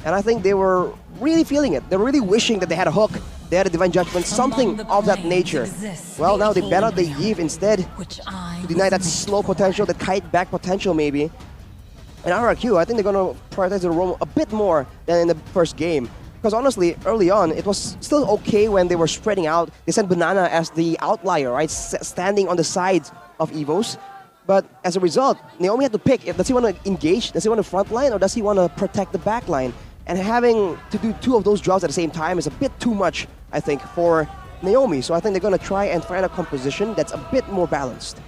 And I think they were really feeling it. They're really wishing that they had a hook, they had a Divine Judgment, something of that nature. Well, now they ban out the Eve instead to deny that slow potential, the kite back potential maybe. And RRQ, I think they're going to prioritize the roam a bit more than in the first game. Because honestly, early on, it was still okay when they were spreading out. They sent Banana as the outlier, right? Standing on the sides of Evos. But as a result, Naomi had to pick. Does he want to engage? Does he want to frontline? Or does he want to protect the backline? And having to do two of those jobs at the same time is a bit too much, I think, for Naomi. So I think they're going to try and find a composition that's a bit more balanced.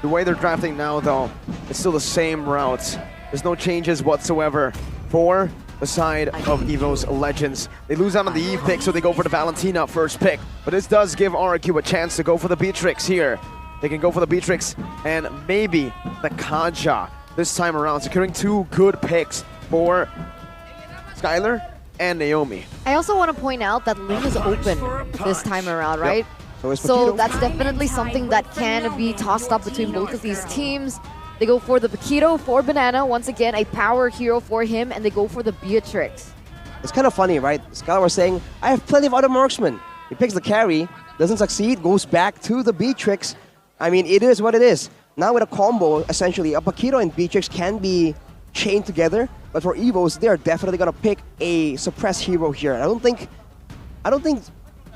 The way they're drafting now, though, it's still the same routes. There's no changes whatsoever for the side of Evo's Legends. They lose out on the Eve pick, so they go for the Valentina first pick. But this does give RRQ a chance to go for the Beatrix here. They can go for the Beatrix and maybe the Kaja this time around, securing two good picks for Skylar and Naomi. I also want to point out that Ling is open this time around, right? Yep. So that's definitely something that can be tossed up between both of these teams. They go for the Paquito for Banana, once again a power hero for him, and they go for the Beatrix. It's kind of funny, right? Skylar was saying, I have plenty of other marksmen. He picks the carry, doesn't succeed, goes back to the Beatrix. I mean, it is what it is. Now with a combo, essentially, a Paquito and Beatrix can be chained together, but for Evos, they're definitely gonna pick a suppressed hero here. I don't think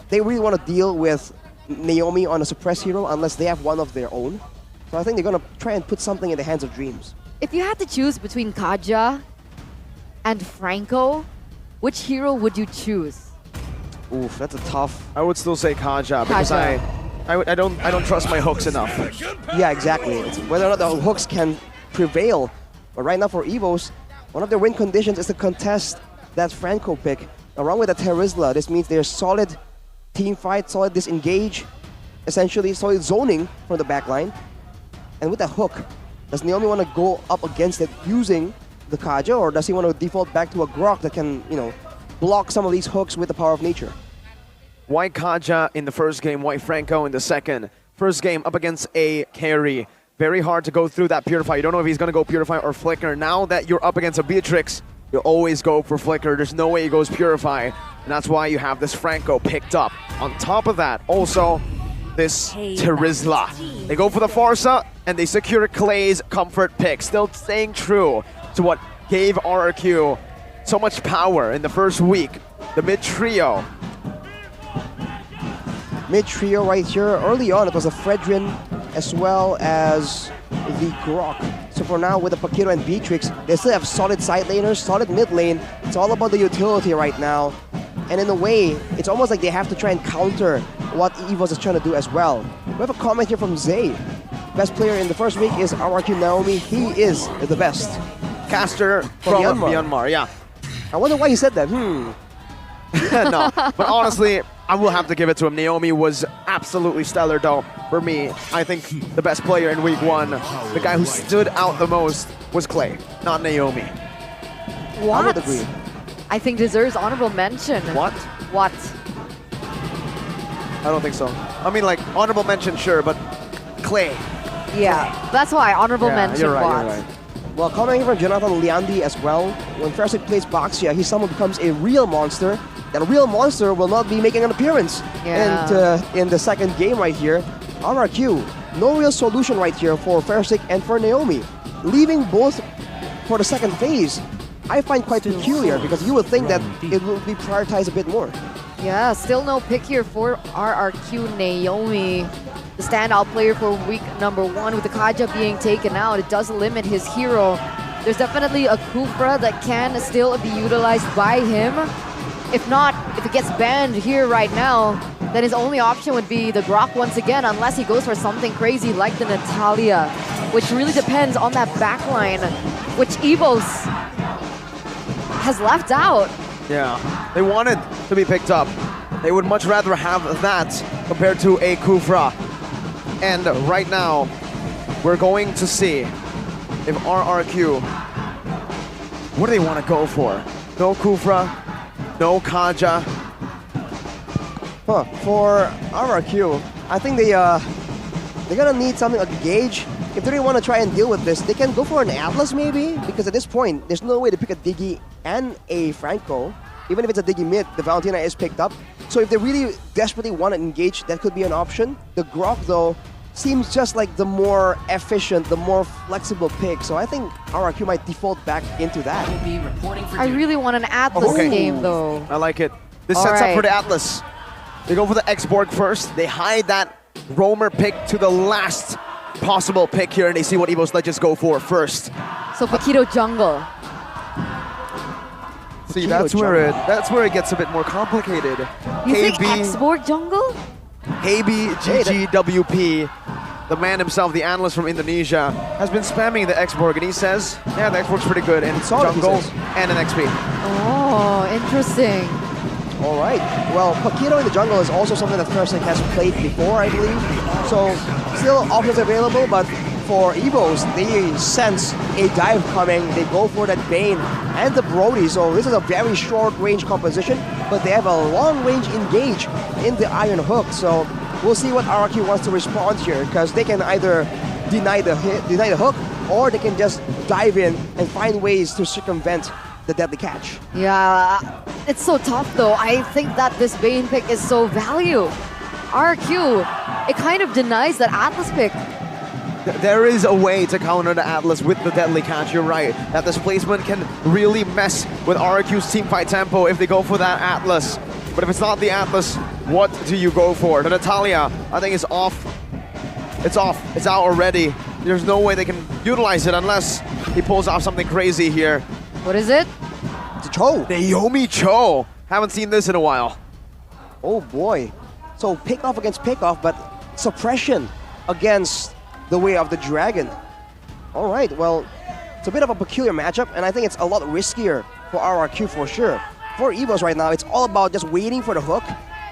they really want to deal with Naomi on a suppressed hero unless they have one of their own. So I think they're gonna try and put something in the hands of Dreams. If you had to choose between Kaja and Franco, which hero would you choose? Oof, that's a tough. I would still say Kaja because I don't trust my hooks enough. Yeah, exactly. It's whether or not the hooks can prevail. But right now for Evos, one of their win conditions is to contest that Franco pick. Along with the Terizla, this means they're solid team fight, solid disengage, essentially solid zoning from the backline. And with that hook, does Naomi want to go up against it using the Kaja, or does he want to default back to a Grok that can, you know, block some of these hooks with the power of nature? Why Kaja in the first game, why Franco in the second? First game up against a carry. Very hard to go through that Purify. You don't know if he's going to go Purify or Flicker. Now that you're up against a Beatrix, you always go for Flicker. There's no way he goes Purify. And that's why you have this Franco picked up. On top of that, also, this Terizla. They go for the Farsa, and they secure Clay's comfort pick. Still staying true to what gave RRQ so much power in the first week. The mid-trio. Mid-trio right here. Early on, it was a Fredrin as well as the Grok. So for now, with the Paquito and Beatrix, they still have solid side laners, solid mid lane. It's all about the utility right now. And in a way, it's almost like they have to try and counter what Evos is trying to do as well. We have a comment here from Zay. Best player in the first week is RRQ Naomi. He is the best. Caster from Myanmar, yeah. I wonder why he said that. No, but honestly, I will have to give it to him. Naomi was absolutely stellar, though. For me, I think the best player in week one, the guy who stood out the most, was Clay, not Naomi. What? I would agree. I think deserves honorable mention. What? What? I don't think so. I mean, like, honorable mention, sure, but Clay. Yeah, that's why honorable mention. You're right, What? you're right. Well, commenting from Jonathan Liandi as well, when Fersic plays Boxia, he somehow becomes a real monster. That real monster will not be making an appearance in the second game right here. RRQ, no real solution right here for Fersic and for Naomi. Leaving both for the second phase, I find quite peculiar because you would think that it will be prioritized a bit more. Yeah, still no pick here for RRQ Naomi. The standout player for week number one with the Kaja being taken out. It does limit his hero. There's definitely a Kufra that can still be utilized by him. If not, if it gets banned here right now, then his only option would be the Grok once again, unless he goes for something crazy like the Natalia, which really depends on that backline, which Evos has left out. Yeah, they wanted to be picked up. They would much rather have that compared to a Kufra. And right now, we're going to see if RRQ, what do they want to go for? No Kufra, no Kaja. For RRQ, I think they're gonna need something, a gauge if they really want to try and deal with this, they can go for an Atlas maybe, because at this point, there's no way to pick a Diggy and a Franco. Even if it's a Diggy mid, the Valentina is picked up. So if they really desperately want to engage, that could be an option. The Grok, though, seems just like the more efficient, the more flexible pick. So I think RRQ might default back into that. I really want an Atlas game, though. I like it. This sets up for the Atlas. They go for the X-Borg first. They hide that Roamer pick to the last possible pick here, and they see what Evos Legends go for first. So Paquito jungle. See, that's where it gets a bit more complicated. You think X-Borg jungle? KB GGWP, the man himself, the analyst from Indonesia, has been spamming the X-Borg, and he says, yeah, the X-Borg's pretty good in jungle and an XP. Oh, interesting. All right. Well, Paquito in the jungle is also something that Persik has played before, I believe. So, still options available, but for Evos, they sense a dive coming. They go for that Bane and the Brody. So, this is a very short-range composition, but they have a long-range engage in the Iron Hook. So, we'll see what RRQ wants to respond here, because they can either deny the hook, or they can just dive in and find ways to circumvent the deadly catch. Yeah, it's so tough though. I think that this Bane pick is so value. RQ, it kind of denies that Atlas pick. There is a way to counter the Atlas with the deadly catch, you're right. That displacement can really mess with RQ's teamfight tempo if they go for that Atlas. But if it's not the Atlas, what do you go for? The Natalia, I think, is off. It's off. It's out already. There's no way they can utilize it unless he pulls off something crazy here. What is it? It's a Cho. Naomi Cho. Haven't seen this in a while. Oh boy. So pick off against pick off, but suppression against the way of the dragon. All right, well, it's a bit of a peculiar matchup, and I think it's a lot riskier for RRQ for sure. For Evos right now, it's all about just waiting for the hook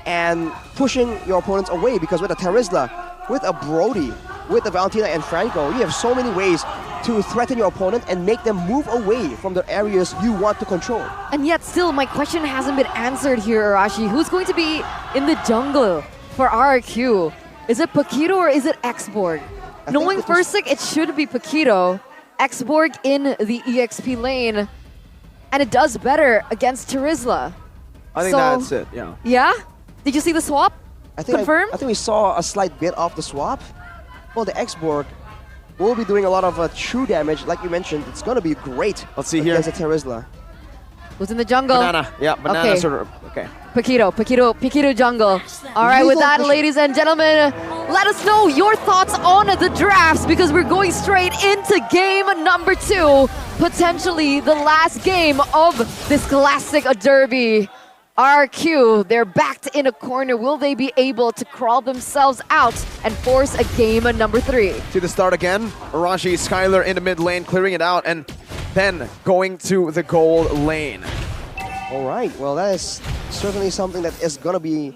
and pushing your opponents away, because with a Terizla, with a Brody, with the Valentina and Franco, you have so many ways to threaten your opponent and make them move away from the areas you want to control. And yet still, my question hasn't been answered here, Arashi. Who's going to be in the jungle for RRQ? Is it Paquito or is it X-Borg? Knowing Persik, it should be Paquito. X-Borg in the EXP lane, and it does better against Terizla. I think that's it, yeah. Yeah? Did you see the swap? Confirmed? I think we saw a slight bit of the swap. Well, the X-Borg will be doing a lot of true damage, like you mentioned. It's going to be great. Let's see here. Against the Terizla. Who's in the jungle? Banana. Yeah, banana okay. sort of. Okay. Paquito jungle. All right, with that, ladies and gentlemen, let us know your thoughts on the drafts, because we're going straight into game number 2, potentially the last game of this classic derby. RQ, they're backed in a corner. Will they be able to crawl themselves out and force a game number 3? To the start again. Arashi, Skylar in the mid lane, clearing it out, and then going to the gold lane. All right, well, that is certainly something that is going to be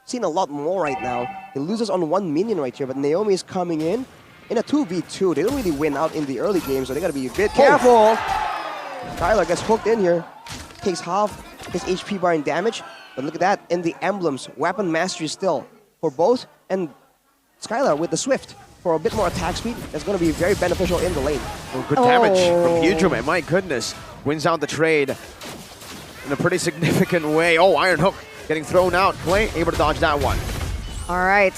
seen a lot more right now. He loses on 1 minion right here, but Naomi is coming in a 2v2. They don't really win out in the early game, so they got to be a bit careful. Skylar gets hooked in here, takes half his HP bar in damage, but look at that, in the emblems, weapon mastery still for both, and Skylar with the Swift for a bit more attack speed. That's going to be very beneficial in the lane. Oh, good damage from Huge, my goodness. Wins out the trade in a pretty significant way. Oh, Iron Hook getting thrown out. Clay able to dodge that one. All right.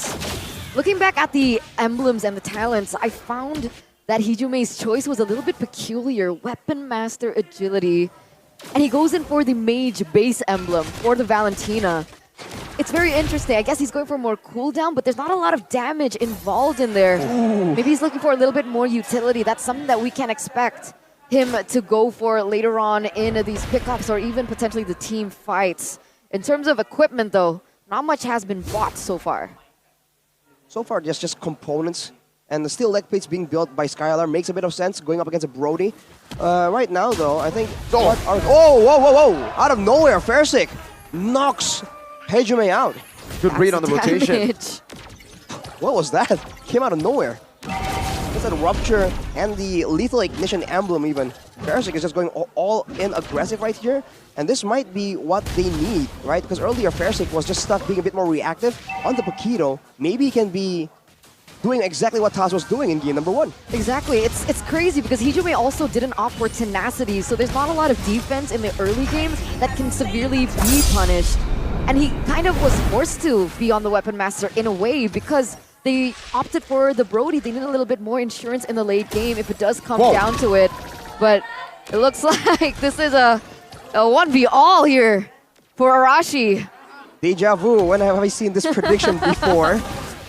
Looking back at the emblems and the talents, I found that Hijume's choice was a little bit peculiar. Weapon Master Agility. And he goes in for the Mage base emblem for the Valentina. It's very interesting. I guess he's going for more cooldown, but there's not a lot of damage involved in there. Ooh. Maybe he's looking for a little bit more utility. That's something that we can expect him to go for later on in these pickups, or even potentially the team fights. In terms of equipment, though, not much has been bought so far. So far, just components. And the steel leg plates being built by Skylar makes a bit of sense going up against a Brody. Right now, though, I think... whoa! Out of nowhere, Persik knocks Hijume out. Good read on the rotation. What was that? Came out of nowhere. It's that Rupture and the Lethal Ignition emblem even. Persik is just going all in aggressive right here. And this might be what they need, right? Because earlier, Persik was just stuck being a bit more reactive. On the Paquito, maybe he can be doing exactly what Taz was doing in game number 1. Exactly. It's crazy because Hijime also didn't opt for tenacity, so there's not a lot of defense in the early games that can severely be punished. And he kind of was forced to be on the Weapon Master in a way because they opted for the Brody. They need a little bit more insurance in the late game if it does come down to it. But it looks like this is a 1v all here for Arashi. Deja vu, when have I seen this prediction before?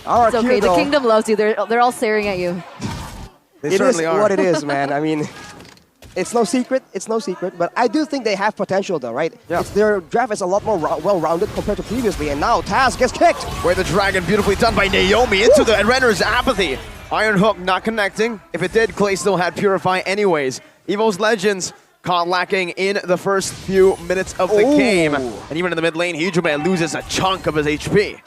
It's okay, the kingdom loves you. They're all staring at you. They it certainly is are. what it is, man. I mean, it's no secret. It's no secret. But I do think they have potential, though, right? Yeah. Their draft is a lot more well-rounded compared to previously. And now Taz gets kicked. Where the dragon, beautifully done by Naomi, into the Renner's apathy. Iron Hook not connecting. If it did, Clay still had Purify anyways. Evos Legends caught lacking in the first few minutes of the game. And even in the mid lane, Hijime loses a chunk of his HP.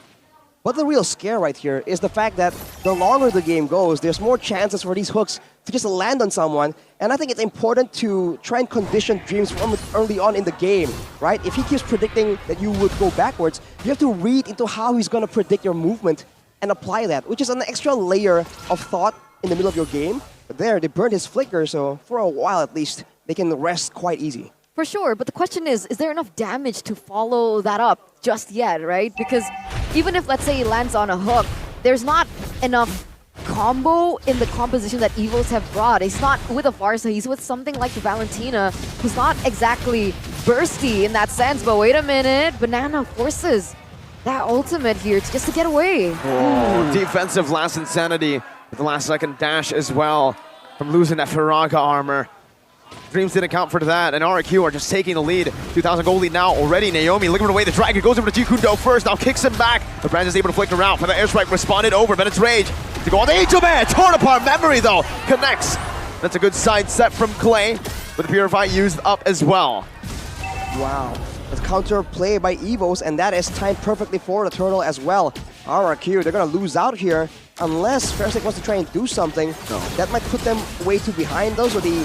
But the real scare right here is the fact that the longer the game goes, there's more chances for these hooks to just land on someone. And I think it's important to try and condition Dreams from early on in the game, right? If he keeps predicting that you would go backwards, you have to read into how he's going to predict your movement and apply that, which is an extra layer of thought in the middle of your game. But there, they burned his flicker, so for a while at least, they can rest quite easy. For sure, but the question is there enough damage to follow that up just yet, right? Because even if, let's say, he lands on a hook, there's not enough combo in the composition that Evos have brought. He's not with a Farsa, he's with something like the Valentina, who's not exactly bursty in that sense. But wait a minute, Banana forces that ultimate here just to get away. Oh, defensive last insanity with the last second dash as well from losing that Firaga armor. Dreams didn't account for that, and RQ are just taking the lead. 2,000 gold lead now already. Naomi looking for the way. The dragon goes over to Jikundo first, now kicks him back. The brand is able to flicker out, but the airstrike responded over, but it's Rage to go on the Angel Man. Torn apart memory though, connects. That's a good side set from Clay, with the Purify used up as well. Wow. That's counter play by Evos, and that is timed perfectly for the turtle as well. RRQ, they're gonna lose out here unless Fersic wants to try and do something. No. That might put them way too behind though, so they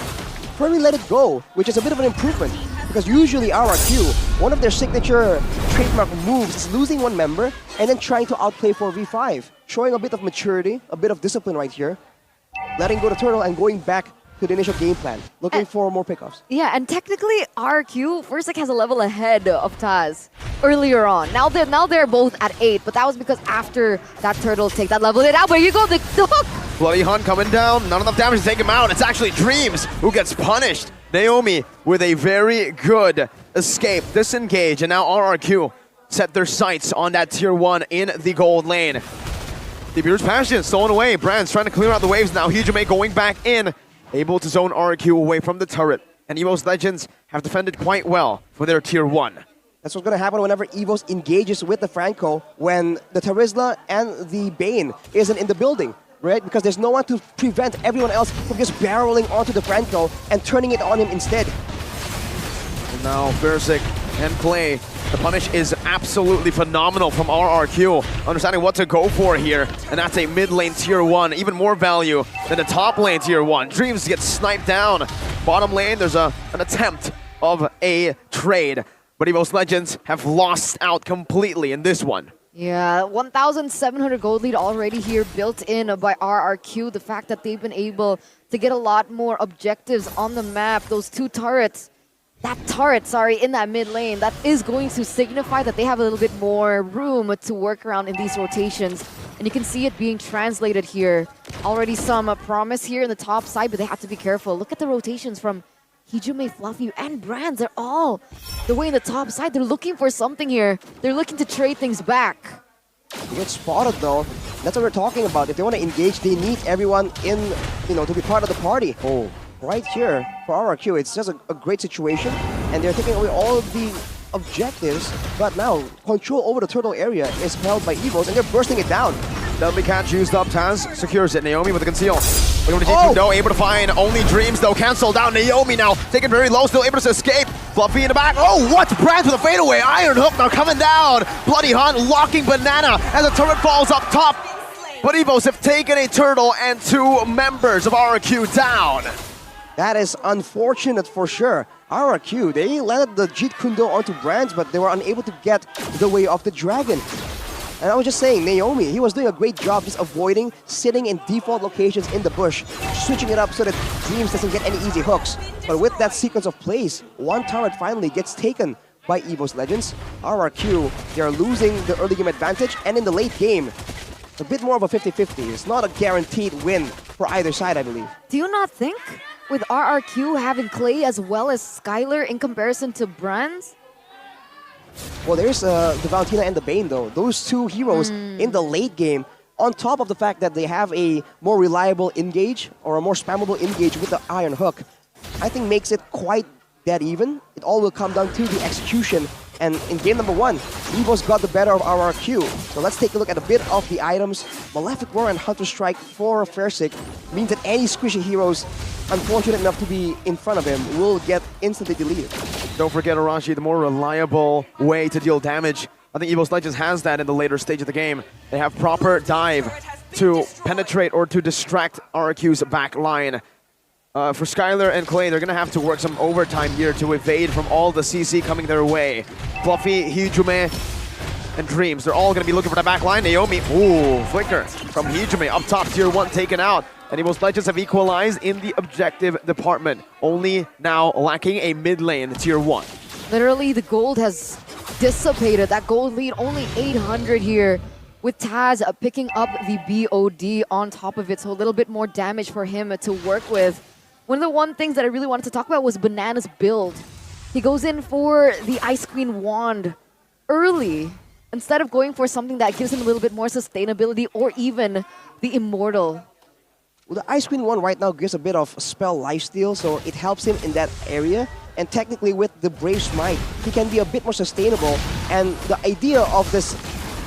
probably let it go, which is a bit of an improvement. Because usually RRQ, one of their signature trademark moves is losing one member and then trying to outplay for V5. Showing a bit of maturity, a bit of discipline right here. Letting go the turtle and going back to the initial game plan. Looking for more pickups. Yeah, and technically RQ, Fersic has a level ahead of Taz earlier on. Now they're both at 8, but that was because after that turtle take that leveled it out. But you go the hook! Bloody Hunt coming down, not enough damage to take him out. It's actually Dreams who gets punished. Naomi with a very good escape, disengage, and now RRQ set their sights on that tier 1 in the gold lane. The Beer's Passion stolen away. Brand's trying to clear out the waves now. Hijime going back in, able to zone RRQ away from the turret. And Evos Legends have defended quite well for their tier 1. That's what's going to happen whenever Evos engages with the Franco when the Terizla and the Bane isn't in the building. Right? Because there's no one to prevent everyone else from just barreling onto the Franco and turning it on him instead. And now Versik and Clay. The punish is absolutely phenomenal from RRQ. Understanding what to go for here. And that's a mid lane tier 1. Even more value than the top lane tier 1. Dreams gets sniped down. Bottom lane, there's an attempt of a trade. But Evos Legends have lost out completely in this one. Yeah, 1,700 gold lead already here built in by RRQ. The fact that they've been able to get a lot more objectives on the map. Those two turrets, in that mid lane, that is going to signify that they have a little bit more room to work around in these rotations. And you can see it being translated here. Already some promise here in the top side, but they have to be careful. Look at the rotations from Hijime, Fluffy, and Brands. They're all the way in the top side. They're looking for something here. They're looking to trade things back. You get spotted though. That's what we're talking about. If they want to engage, they need everyone in, to be part of the party. Oh, right here for RRQ, it's just a great situation, and they're taking away all of the objectives. But now control over the turtle area is held by Evos, and they're bursting it down. Deadly Catch used up. Taz secures it. Naomi with a conceal. Looking for Jikundo, able to find only Dreams though. Cancelled down. Naomi now taken very low, still able to escape. Fluffy in the back. Oh, what? Brands with a fadeaway. Iron Hook now coming down. Bloody Hunt locking Banana as the turret falls up top. But Evos have taken a turtle and 2 members of RQ down. That is unfortunate for sure. RRQ, they landed the Jeet Kundo onto Brands, but they were unable to get the way of the dragon. And I was just saying, Naomi, he was doing a great job just avoiding sitting in default locations in the bush, switching it up so that Dreams doesn't get any easy hooks. But with that sequence of plays, one turret finally gets taken by Evos Legends. RRQ, they're losing the early game advantage, and in the late game, it's a bit more of a 50-50. It's not a guaranteed win for either side, I believe. Do you not think, with RRQ having Clay as well as Skylar in comparison to Brands? Well, there's the Valentina and the Bane, though. Those two heroes in the late game, on top of the fact that they have a more reliable engage or a more spammable engage with the Iron Hook, I think makes it quite dead even. It all will come down to the execution. And in game number 1, Evos got the better of RRQ. So let's take a look at a bit of the items. Malefic Roar and Hunter Strike for Fairsick means that any squishy heroes unfortunate enough to be in front of him will get instantly deleted. Don't forget, Arashi, the more reliable way to deal damage. I think Evos Legends has that in the later stage of the game. They have proper dive to penetrate or to distract RRQ's back line. For Skylar and Clay, they're going to have to work some overtime here to evade from all the CC coming their way. Fluffy, Hijume, and Dreams, they're all going to be looking for the back line. Naomi, ooh, flicker from Hijume up top, tier 1 taken out. And Evos Legends have equalized in the objective department, only now lacking a mid lane, tier 1. Literally, the gold has dissipated. That gold lead, only 800 here. With Taz picking up the BOD on top of it, so a little bit more damage for him to work with. One of the things that I really wanted to talk about was Banana's build. He goes in for the Ice Queen wand early, instead of going for something that gives him a little bit more sustainability or even the Immortal. Well, the Ice Queen one right now gives a bit of spell lifesteal, so it helps him in that area. And technically with the Brave Smite, he can be a bit more sustainable. And the idea of this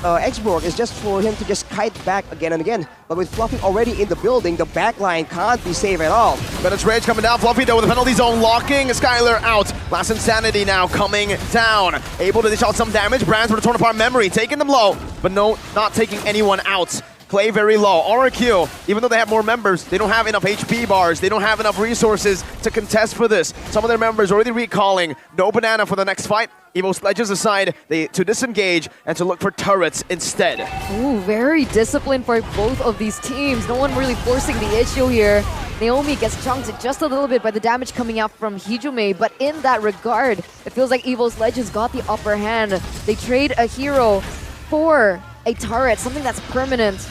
X-Borg is just for him to just kite back again and again. But with Fluffy already in the building, the backline can't be safe at all. Bennett's Rage coming down. Fluffy though with the penalty zone locking. Skylar out. Last Insanity now coming down. Able to dish out some damage. Brands with a torn apart memory. Taking them low, but no, not taking anyone out. Clay very low. RRQ, even though they have more members, they don't have enough HP bars. They don't have enough resources to contest for this. Some of their members already recalling. No banana for the next fight. Evos Legends aside, to disengage and to look for turrets instead. Ooh, very disciplined for both of these teams. No one really forcing the issue here. Naomi gets chunked just a little bit by the damage coming out from Hijume, but in that regard, it feels like Evos Legends got the upper hand. They trade a hero for a turret, something that's permanent.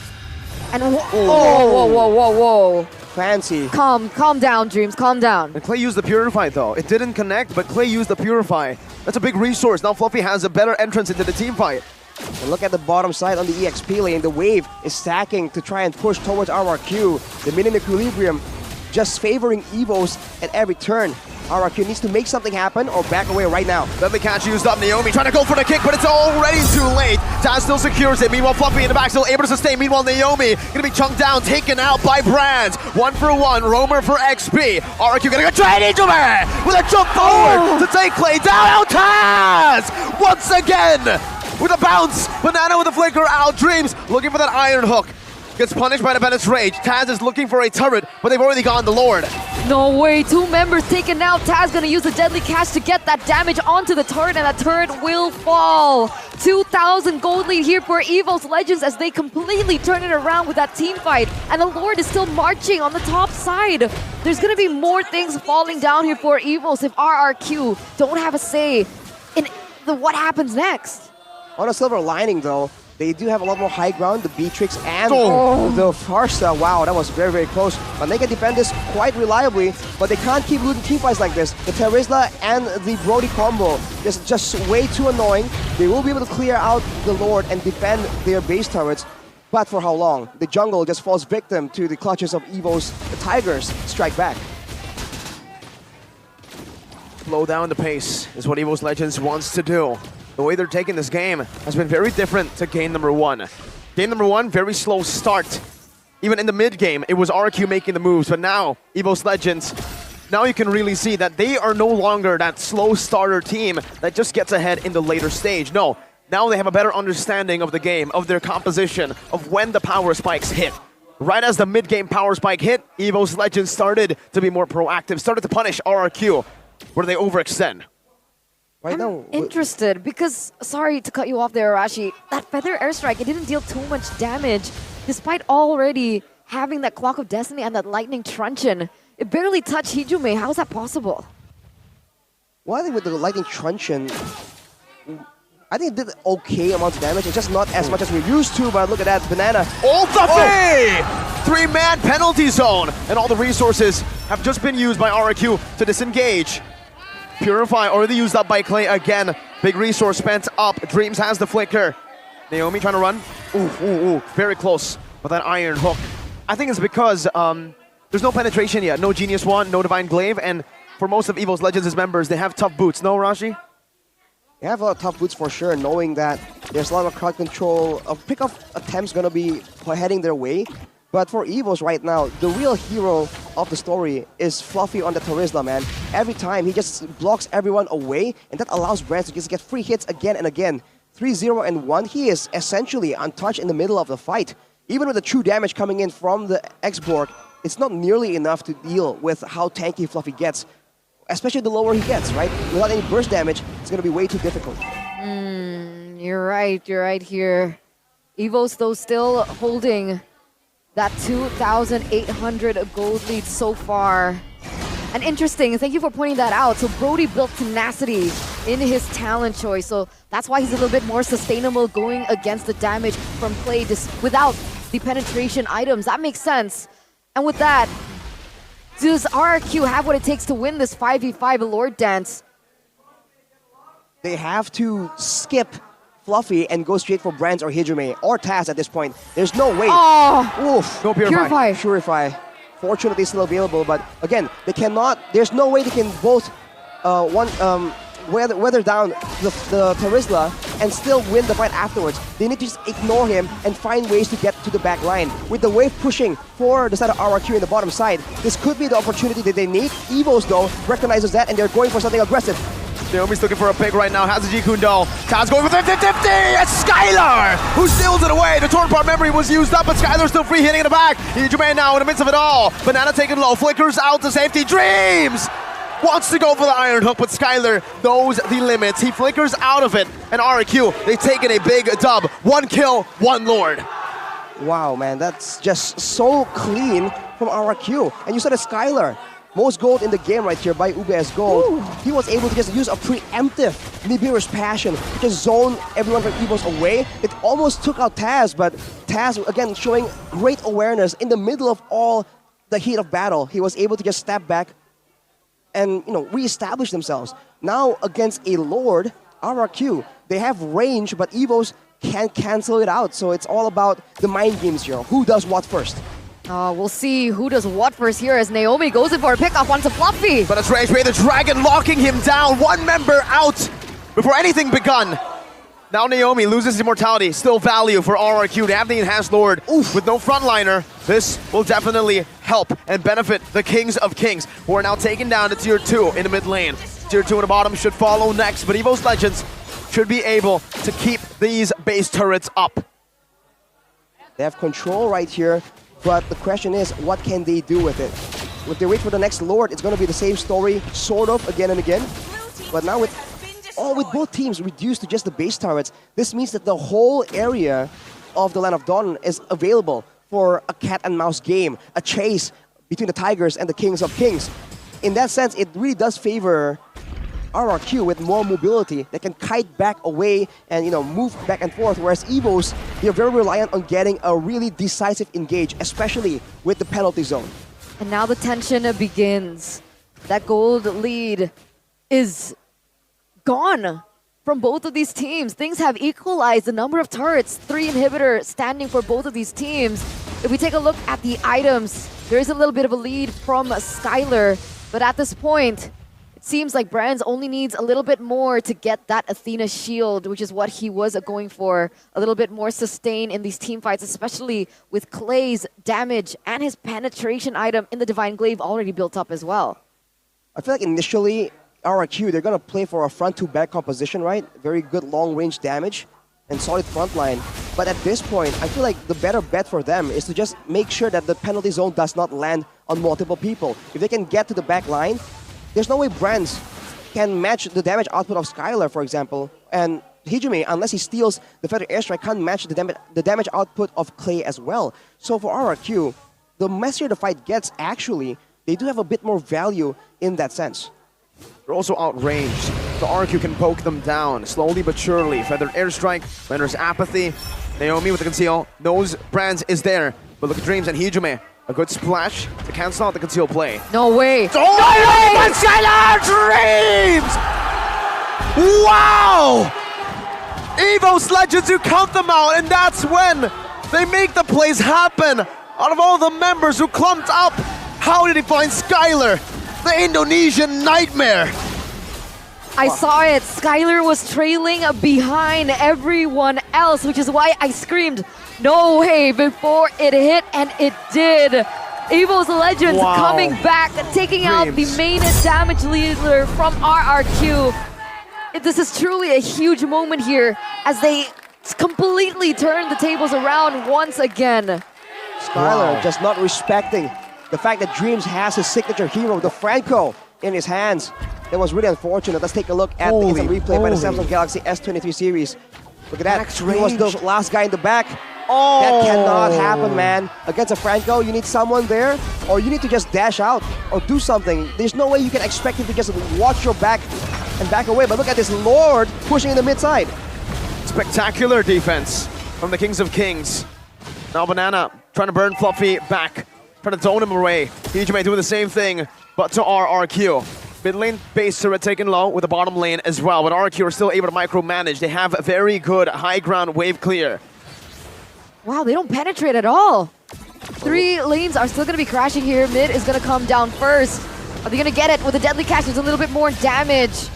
And whoa. Fancy. Calm down, Dreams, calm down. And Clay used the Purify though. It didn't connect, but Clay used the Purify. That's a big resource. Now Fluffy has a better entrance into the team fight. And look at the bottom side on the EXP lane. The wave is stacking to try and push towards RRQ. The minion equilibrium just favoring Evos at every turn. RRQ needs to make something happen or back away right now. Deadly catch used up. Naomi trying to go for the kick, but it's already too late. Taz still secures it. Meanwhile, Fluffy in the back still able to sustain. Meanwhile, Naomi gonna be chunked down, taken out by Brands. 1-for-1, Roamer for XP. RRQ gonna go trade into her with a jump forward to take Clay down. Taz once again with a bounce. Banana with a flicker out. Dreams looking for that Iron Hook. Gets punished by the Bennett's Rage. Taz is looking for a turret, but they've already gone the Lord. No way, 2 members taken out. Taz gonna use the Deadly Catch to get that damage onto the turret, and that turret will fall. 2,000 gold lead here for Evos Legends as they completely turn it around with that team fight. And the Lord is still marching on the top side. There's gonna be more things falling down here for Evos if RRQ don't have a say in what happens next. On a silver lining though, they do have a lot more high ground, the Beatrix and the Farsa. Wow, that was very, very close. But they can defend this quite reliably, but they can't keep losing team fights like this. The Terizla and the Brody combo is just way too annoying. They will be able to clear out the Lord and defend their base turrets, but for how long? The jungle just falls victim to the clutches of Evos. The Tigers strike back. Slow down the pace is what Evos Legends wants to do. The way they're taking this game has been very different to game number 1. Game number 1, very slow start. Even in the mid game, it was RQ making the moves, but now, Evos Legends, now you can really see that they are no longer that slow starter team that just gets ahead in the later stage. No, now they have a better understanding of the game, of their composition, of when the power spikes hit. Right as the mid-game power spike hit, Evos Legends started to be more proactive, started to punish RRQ, where they overextend. Right I'm now, interested because, sorry to cut you off there, Arashi, that Feather Airstrike, it didn't deal too much damage despite already having that Clock of Destiny and that Lightning Truncheon. It barely touched Hijume. How is that possible? well, I think with the Lightning Truncheon, I think it did okay amount of damage. It's just not as much as we're used to, but look at that, Banana. Old Buffet! 3-man penalty zone, and all the resources have just been used by RRQ to disengage. Purify already used up by Clay again. Big resource spent up. Dreams has the flicker. Naomi trying to run. Ooh, very close with that iron hook. I think it's because there's no penetration yet. No Genius Wand, no Divine Glaive, and for most of Evos Legends' members, they have tough boots. No, Rashi? They have a lot of tough boots for sure, knowing that there's a lot of crowd control. Pick-off attempts gonna be heading their way. But for Evos right now, the real hero of the story is Fluffy on the Terizla, man. Every time, he just blocks everyone away, and that allows Brands to just get free hits again and again. 3-0 and 1, he is essentially untouched in the middle of the fight. Even with the true damage coming in from the X-Borg, it's not nearly enough to deal with how tanky Fluffy gets. Especially the lower he gets, right? Without any burst damage, it's gonna be way too difficult. You're right here. Evos, though, still holding that 2,800 gold lead so far. And interesting, thank you for pointing that out. So Brody built tenacity in his talent choice, so that's why he's a little bit more sustainable going against the damage from Clay without the penetration items. That makes sense. And with that, does RRQ have what it takes to win this 5v5 Lord Dance? They have to skip Fluffy and go straight for Brands or Hijume or Taz at this point. There's no way. Oh! Oof. No Purify. Purify. Fortunately still available, but again, they cannot, there's no way they can both weather down the Terizla and still win the fight afterwards. They need to just ignore him and find ways to get to the back line. With the wave pushing for the side of RRQ in the bottom side, this could be the opportunity that they need. Evos, though, recognizes that and they're going for something aggressive. Naomi's looking for a pick right now, has a G Kundo. Taz going for 50-50! It's Skylar who steals it away. The Torn Part memory was used up, but Skylar's still free hitting in the back. Jermaine now in the midst of it all. Banana taking low, flickers out to safety. Dreams wants to go for the iron hook, but Skylar knows the limits. He flickers out of it, and RRQ, they've taken a big dub. 1 kill, 1 Lord. Wow, man, that's just so clean from RRQ. And you saw the Skylar. Most gold in the game right here by UBS Gold. Ooh. He was able to just use a preemptive Nibiru's Passion to just zone everyone from Evos away. It almost took out Taz, but Taz, again, showing great awareness in the middle of all the heat of battle. He was able to just step back and, reestablish themselves. Now, against a Lord, RRQ, they have range, but Evos can't cancel it out. So it's all about the mind games here. Who does what first? We'll see who does what first here as Naomi goes in for a pickoff onto Fluffy. But it's Rage Ray the Dragon locking him down. 1 member out before anything begun. Now Naomi loses immortality. Still value for RRQ to have the Enhanced Lord. Oof, with no frontliner. This will definitely help and benefit the Kings of Kings, who are now taken down to Tier 2 in the mid lane. Tier 2 in the bottom should follow next, but Evos Legends should be able to keep these base turrets up. They have control right here. But the question is, what can they do with it? If they wait for the next Lord, it's going to be the same story, sort of, again and again. But now with both teams reduced to just the base turrets, this means that the whole area of the Land of Dawn is available for a cat and mouse game, a chase between the Tigers and the Kings of Kings. In that sense, it really does favor RRQ with more mobility. They can kite back away and move back and forth, whereas Evos, they're very reliant on getting a really decisive engage, especially with the penalty zone. And now the tension begins. That gold lead is gone from both of these teams. Things have equalized the number of turrets, 3 inhibitor standing for both of these teams. If we take a look at the items, there is a little bit of a lead from Skylar, but at this point, it seems like Brands only needs a little bit more to get that Athena shield, which is what he was going for. A little bit more sustain in these team fights, especially with Clay's damage and his penetration item in the Divine Glaive already built up as well. I feel like initially, RRQ, they're going to play for a front-to-back composition, right? Very good long-range damage and solid front line. But at this point, I feel like the better bet for them is to just make sure that the penalty zone does not land on multiple people. If they can get to the back line, there's no way Brands can match the damage output of Skylar, for example. And Hijime, unless he steals the Feather Airstrike, can't match the damage output of Clay as well. So for RRQ, the messier the fight gets, actually, they do have a bit more value in that sense. They're also outranged. The RRQ can poke them down, slowly but surely. Feather Airstrike renders apathy. Naomi with the conceal, knows Brands is there. But look at Dreams and Hijime. A good splash to cancel out the conceal play. No way. Oh, no way! Skylar Dreams! Wow! Evos Legends, you count them out, and that's when they make the plays happen. Out of all the members who clumped up, how did he find Skylar? The Indonesian nightmare. I saw it. Skylar was trailing behind everyone else, which is why I screamed, no way, before it hit, and it did. Evos Legends coming back, taking out the main damage leader from RRQ. This is truly a huge moment here as they completely turn the tables around once again. Skylar just not respecting the fact that Dreams has his signature hero, the Franco, in his hands. That was really unfortunate. Let's take a look at the instant replay by the Samsung Galaxy S23 series. Look at that. He was the last guy in the back. Oh. That cannot happen, man. Against a Franco, you need someone there, or you need to just dash out or do something. There's no way you can expect him to just watch your back and back away. But look at this Lord pushing in the mid side. Spectacular defense from the Kings of Kings. Now Banana trying to burn Fluffy back, trying to zone him away. Hijime doing the same thing, but to RRQ. Mid lane base turret taken low with the bottom lane as well, but RRQ are still able to micromanage. They have a very good high ground wave clear. Wow, they don't penetrate at all. 3 lanes are still going to be crashing here. Mid is going to come down first. Are they going to get it with the deadly catch? There's a little bit more damage.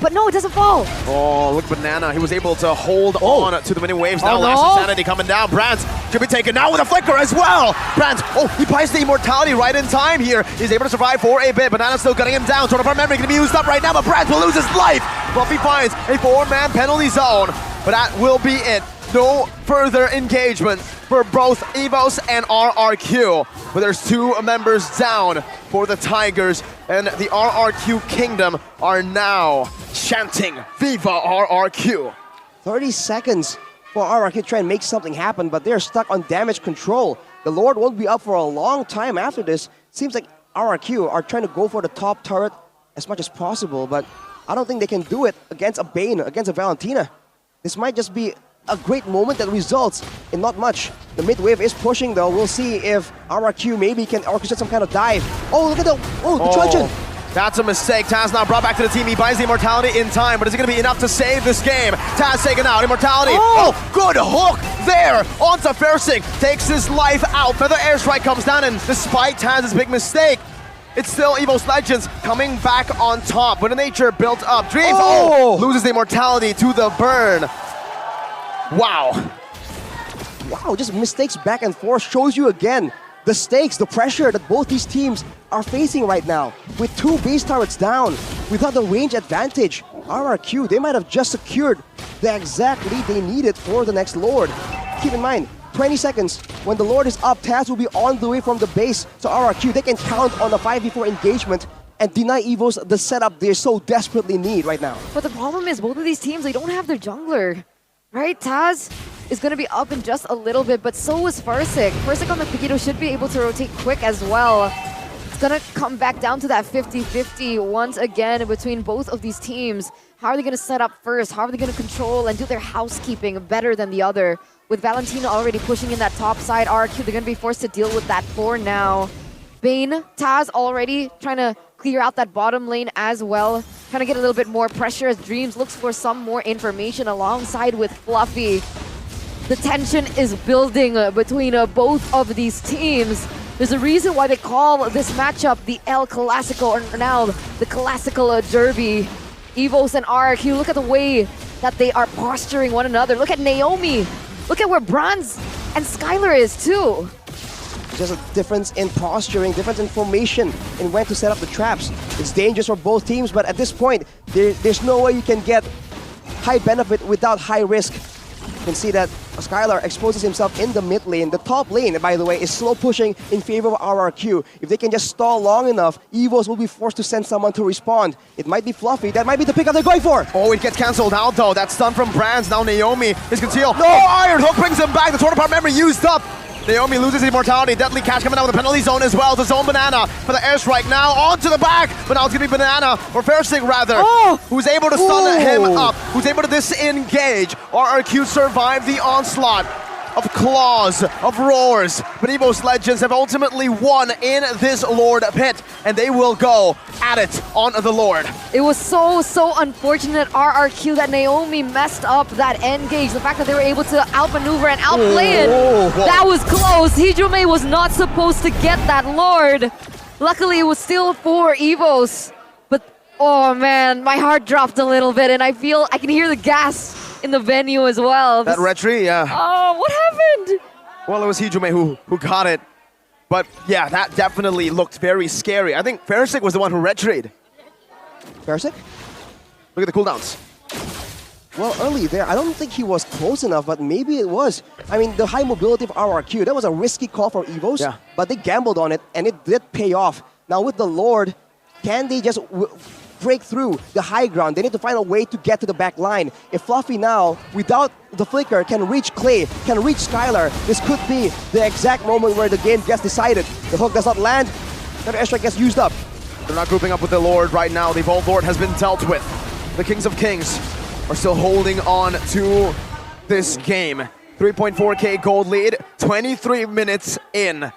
But no, it doesn't fall. Oh, look, Banana. He was able to hold on to the mini waves. Now Last Insanity coming down. Brands should be taken down with a flicker as well. Brands, he buys the immortality right in time here. He's able to survive for a bit. Banana's still gunning him down. Sort of our memory going to be used up right now, but Brands will lose his life. Fluffy finds a 4-man penalty zone, but that will be it. No further engagement for both Evos and RRQ. But there's 2 members down for the Tigers, and the RRQ Kingdom are now chanting Viva RRQ. 30 seconds for RRQ to try and make something happen, but they're stuck on damage control. The Lord won't be up for a long time after this. Seems like RRQ are trying to go for the top turret as much as possible, but I don't think they can do it against a Bane, against a Valentina. This might just be a great moment that results in not much. The mid wave is pushing though. We'll see if RRQ maybe can orchestrate some kind of dive. Oh, look at the truncheon. That's a mistake. Taz now brought back to the team. He buys the immortality in time, but is it going to be enough to save this game? Taz taken out. Immortality. Oh, good hook there onto Fersing. Takes his life out. Feather Airstrike comes down, and despite Taz's big mistake, it's still Evos Legends coming back on top. But the nature built up. Dreams loses the immortality to the burn. Wow. Wow, just mistakes back and forth shows you again the stakes, the pressure that both these teams are facing right now. With 2 base turrets down, without the range advantage, RRQ, they might have just secured the exact lead they needed for the next Lord. Keep in mind, 20 seconds, when the Lord is up, Taz will be on the way from the base to RRQ. They can count on a 5v4 engagement and deny Evos the setup they so desperately need right now. But the problem is both of these teams, they don't have their jungler. Right, Taz is going to be up in just a little bit, but so is Fursic. Fursic on the Pigito should be able to rotate quick as well. It's going to come back down to that 50-50 once again between both of these teams. How are they going to set up first? How are they going to control and do their housekeeping better than the other? With Valentina already pushing in that top side, RQ, they're going to be forced to deal with that for now. Bane, Taz already trying to clear out that bottom lane as well. Trying to get a little bit more pressure as Dreams looks for some more information alongside with Fluffy. The tension is building between both of these teams. There's a reason why they call this matchup the El Clasico, or now the Classical Derby. Evos and RRQ, look at the way that they are posturing one another. Look at Naomi. Look at where Bronze and Skylar is too. Just a difference in posturing, difference in formation, and when to set up the traps. It's dangerous for both teams, but at this point, there's no way you can get high benefit without high risk. can see that Skylar exposes himself in the mid lane. The top lane, by the way, is slow pushing in favor of RRQ. If they can just stall long enough, Evos will be forced to send someone to respond. It might be Fluffy. That might be the pickup they're going for. Oh, it gets cancelled out though. That stun from Brands. Now Naomi is concealed. No! Iron Hook brings him back. The Torn Apart memory used up. Naomi loses immortality. Deadly Catch coming out with the penalty zone as well. To zone Banana for the airstrike now. Onto the back. But now it's going to be Banana, or Fairstick rather, who's able to stun him up. Who's able to disengage. RRQ survive the onslaught of claws, of roars. But Evos Legends have ultimately won in this Lord Pit. And they will go at it on the Lord. It was so unfortunate, RRQ, that Naomi messed up that engage. The fact that they were able to outmaneuver and outplay it. That was close. Hijome was not supposed to get that Lord. Luckily, it was still for Evos. But, oh man, my heart dropped a little bit, and I can hear the gas in the venue as well. That retry, yeah. Oh, what happened? Well, it was Hijome who got it. But yeah, that definitely looked very scary. I think Fairstick was the one who retried. Fairstick? Look at the cooldowns. Well, early there, I don't think he was close enough, but maybe it was. I mean, the high mobility of RRQ, that was a risky call for Evos, but they gambled on it, and it did pay off. Now with the Lord, can they just break through the high ground? They need to find a way to get to the back line. If Fluffy now, without the flicker, can reach Clay, can reach Skylar, this could be the exact moment where the game gets decided. The hook does not land, another airstrike gets used up. They're not grouping up with the Lord right now. The Vault Lord has been dealt with. The Kings of Kings are still holding on to this game. 3.4k gold lead, 23 minutes in.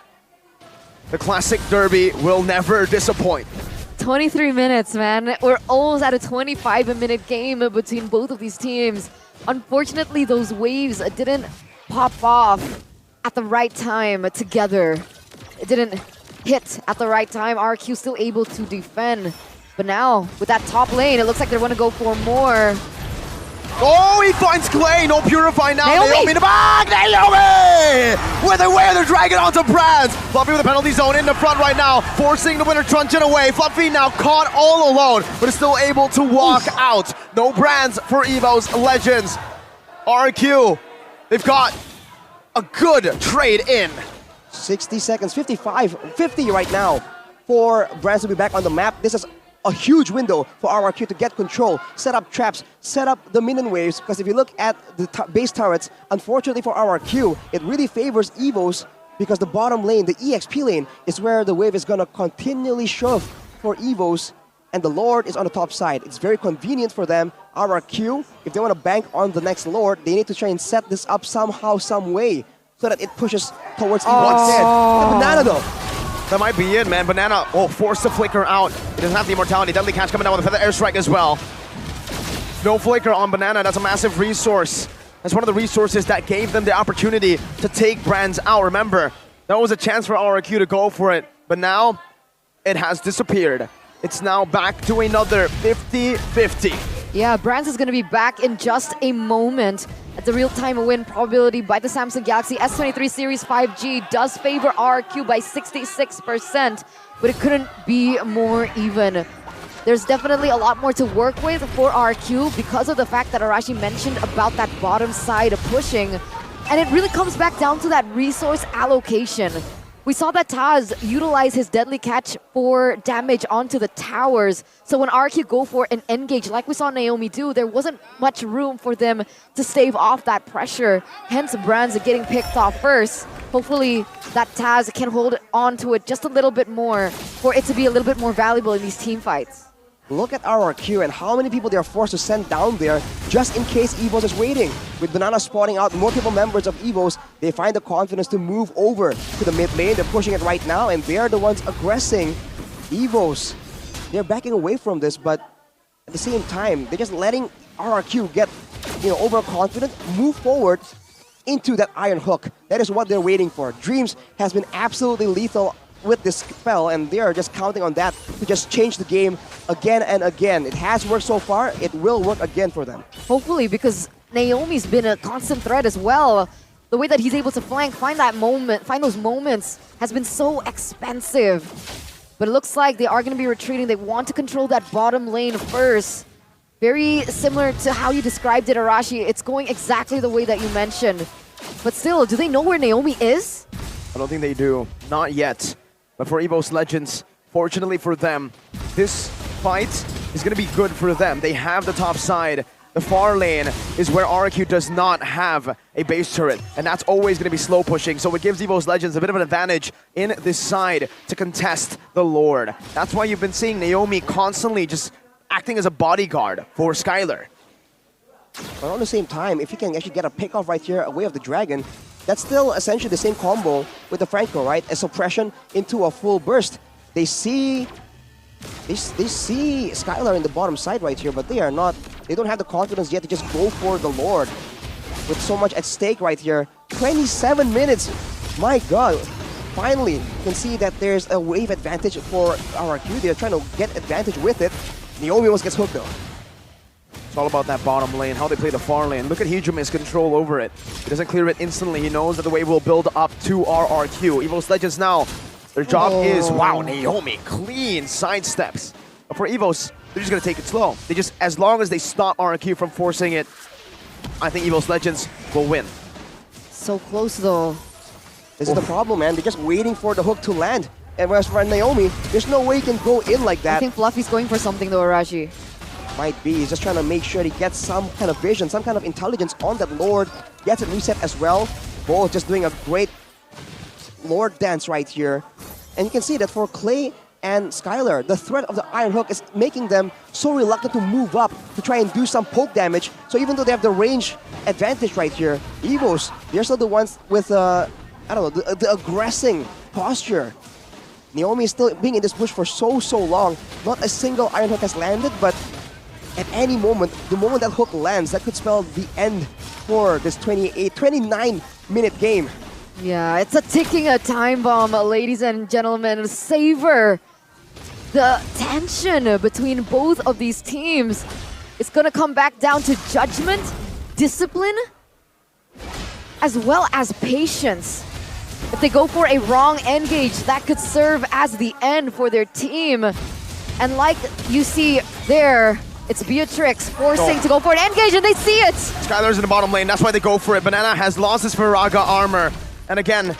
The Classic Derby will never disappoint. 23 minutes, man. We're almost at a 25-minute game between both of these teams. Unfortunately, those waves didn't pop off at the right time together. It didn't hit at the right time. RQ still able to defend. But now, with that top lane, it looks like they're going to go for more. Oh, he finds Clay. No Purify now. Naomi in the back. Naomi! With the way they're dragging onto Brands. Fluffy with the penalty zone in the front right now, forcing the winner truncheon away. Fluffy now caught all alone, but is still able to walk out. No Brands for Evos Legends. RQ, they've got a good trade in. 60 seconds, 50 right now for Brands to be back on the map. This is a huge window for RRQ to get control, set up traps, set up the minion waves, because if you look at the base turrets, unfortunately for RRQ, it really favors Evos because the bottom lane, the EXP lane, is where the wave is going to continually shove for Evos, and the Lord is on the top side. It's very convenient for them. RRQ, if they want to bank on the next Lord, they need to try and set this up somehow, some way, so that it pushes towards Evos instead. Banana though. That might be it, man. Banana, forced to flicker out. He doesn't have the immortality. Deadly Catch coming down with a feather airstrike as well. No flicker on Banana. That's a massive resource. That's one of the resources that gave them the opportunity to take Brands out. Remember, that was a chance for RRQ to go for it, but now it has disappeared. It's now back to another 50-50. Yeah, Brands is going to be back in just a moment. At the real-time win probability by the Samsung Galaxy S23 Series 5G does favor RRQ by 66%, but it couldn't be more even. There's definitely a lot more to work with for RRQ because of the fact that Arashi mentioned about that bottom side of pushing, and it really comes back down to that resource allocation. We saw that Taz utilize his Deadly Catch for damage onto the towers. So when RQ go for an engage, like we saw Naomi do, there wasn't much room for them to stave off that pressure. Hence, Brands getting picked off first. Hopefully, that Taz can hold on to it just a little bit more for it to be a little bit more valuable in these team fights. Look at RRQ and how many people they are forced to send down there just in case Evos is waiting. With Banana spawning out multiple members of Evos, they find the confidence to move over to the mid lane. They're pushing it right now, and they are the ones aggressing Evos. They're backing away from this, but at the same time, they're just letting RRQ get, overconfident, move forward into that Iron Hook. That is what they're waiting for. Dreams has been absolutely lethal with this spell, and they are just counting on that to just change the game again and again. It has worked so far, it will work again for them. Hopefully, because Naomi's been a constant threat as well. The way that he's able to flank, find those moments has been so expensive. But it looks like they are going to be retreating. They want to control that bottom lane first. Very similar to how you described it, Arashi. It's going exactly the way that you mentioned. But still, do they know where Naomi is? I don't think they do. Not yet. But for Evos Legends, fortunately for them, this fight is going to be good for them. They have the top side. The far lane is where RRQ does not have a base turret, and that's always going to be slow pushing, so it gives Evos Legends a bit of an advantage in this side to contest the Lord. That's why you've been seeing Naomi constantly just acting as a bodyguard for Skylar. But on the same time, if you can actually get a pick off right here away of the Dragon, that's still essentially the same combo with the Franco, right? A suppression into a full burst. They see Skylar in the bottom side right here, but they don't have the confidence yet to just go for the Lord. With so much at stake right here. 27 minutes! My god! Finally, you can see that there's a wave advantage for RRQ. They're trying to get advantage with it. Naomi almost gets hooked though. It's all about that bottom lane, how they play the far lane. Look at Hijume's control over it. He doesn't clear it instantly. He knows that the wave will build up to RRQ. Evos Legends now, their job is, wow, Naomi, clean sidesteps. But for Evos, they're just going to take it slow. They just, as long as they stop RRQ from forcing it, I think Evos Legends will win. So close though. This is the problem, man. They're just waiting for the hook to land. And whereas for Naomi, there's no way you can go in like that. I think Fluffy's going for something though, Arashi. Might be. He's just trying to make sure he gets some kind of vision, some kind of intelligence on that Lord. Gets it reset as well. Both just doing a great Lord dance right here. And you can see that for Clay and Skylar, the threat of the Iron Hook is making them so reluctant to move up to try and do some poke damage. So even though they have the range advantage right here, Evos, they're still the ones with, I don't know, the aggressing posture. Naomi is still being in this bush for so long. Not a single Iron Hook has landed, but at any moment, the moment that hook lands, that could spell the end for this 29-minute game. Yeah, it's a ticking time bomb, ladies and gentlemen. Savor the tension between both of these teams. It's gonna come back down to judgment, discipline, as well as patience. If they go for a wrong engage, that could serve as the end for their team. And like you see there, it's Beatrix forcing to go for an engage, and they see it! Skylar's in the bottom lane, that's why they go for it. Banana has lost his Firaga armor. And again,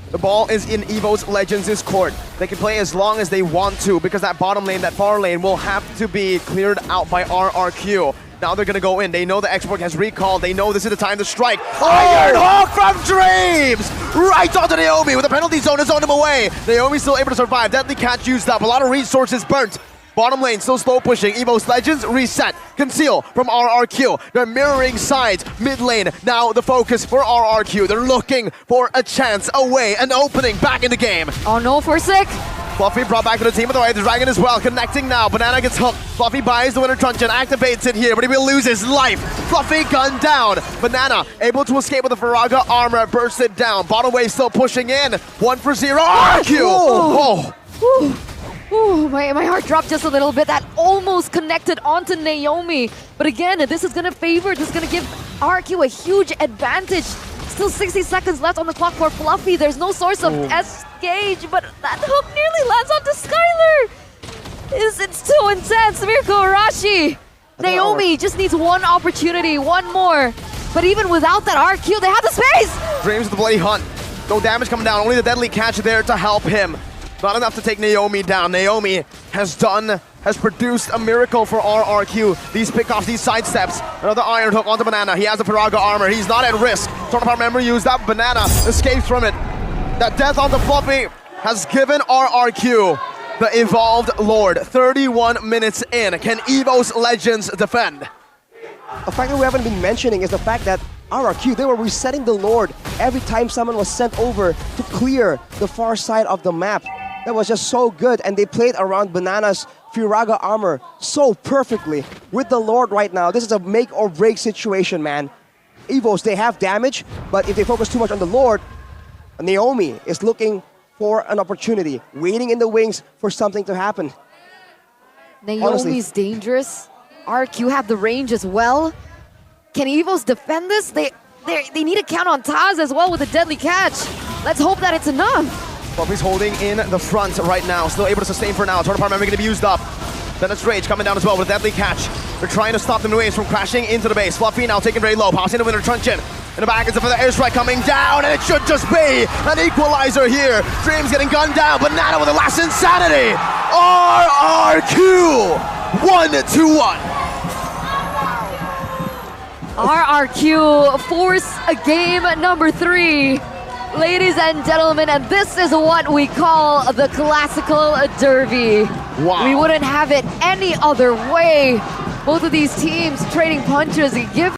the ball is in Evos Legends' court. They can play as long as they want to, because that bottom lane, that far lane, will have to be cleared out by RRQ. Now they're gonna go in. They know the export has recalled. They know this is the time to strike. Iron Hawk from Dreams! Right onto Naomi with the penalty zone to zone him away. Naomi's still able to survive. Deadly catch used up. A lot of resources burnt. Bottom lane still slow pushing. Evos Legends reset. Conceal from RRQ. They're mirroring sides. Mid lane now the focus for RRQ. They're looking for a chance, a way, an opening back in the game. Oh no, Forsic! Fluffy brought back to the team, by the way, the Dragon as well, connecting now. Banana gets hooked. Fluffy buys the Winter Truncheon, activates it here, but he will lose his life. Fluffy gunned down. Banana able to escape with the Firaga armor, bursts it down. Bottom wave still pushing in. 1 for 0. RRQ! Oh! Ooh, my heart dropped just a little bit. That almost connected onto Naomi. But again, this is going to give RQ a huge advantage. Still 60 seconds left on the clock for Fluffy. There's no source of S-gauge, but that hook nearly lands onto Skylar. It's too intense. Mirko Arashi. Naomi just needs one opportunity, one more. But even without that RQ, they have the space! Dreams of the Bloody Hunt. No damage coming down, only the deadly catch there to help him. Not enough to take Naomi down. Naomi has produced a miracle for RRQ. These pickoffs, these sidesteps. Another Iron Hook onto Banana. He has the Firaga armor. He's not at risk. Tournament memory used up. Banana escapes from it. That death onto Fluffy has given RRQ the Evolved Lord. 31 minutes in. Can Evos Legends defend? A fact that we haven't been mentioning is the fact that RRQ, they were resetting the Lord every time someone was sent over to clear the far side of the map. That was just so good, and they played around Banana's Firaga armor so perfectly. With the Lord right now, this is a make or break situation, man. Evos, they have damage, but if they focus too much on the Lord, Naomi is looking for an opportunity, waiting in the wings for something to happen. Naomi's dangerous. RQ have the range as well. Can Evos defend this? They need to count on Taz as well with a deadly catch. Let's hope that it's enough. Fluffy's holding in the front right now. Still able to sustain for now. Tournament memory going to be used up. Then it's Rage coming down as well with a deadly catch. They're trying to stop the Nue's from crashing into the base. Fluffy now taken very low, passing the winner Truncheon. In the back is for the airstrike coming down, and it should just be an equalizer here. Dreams getting gunned down, but Nana with the last insanity. RRQ 1-1. RRQ force a game number 3. Ladies and gentlemen, and this is what we call the classical derby. Wow. We wouldn't have it any other way. Both of these teams trading punches, give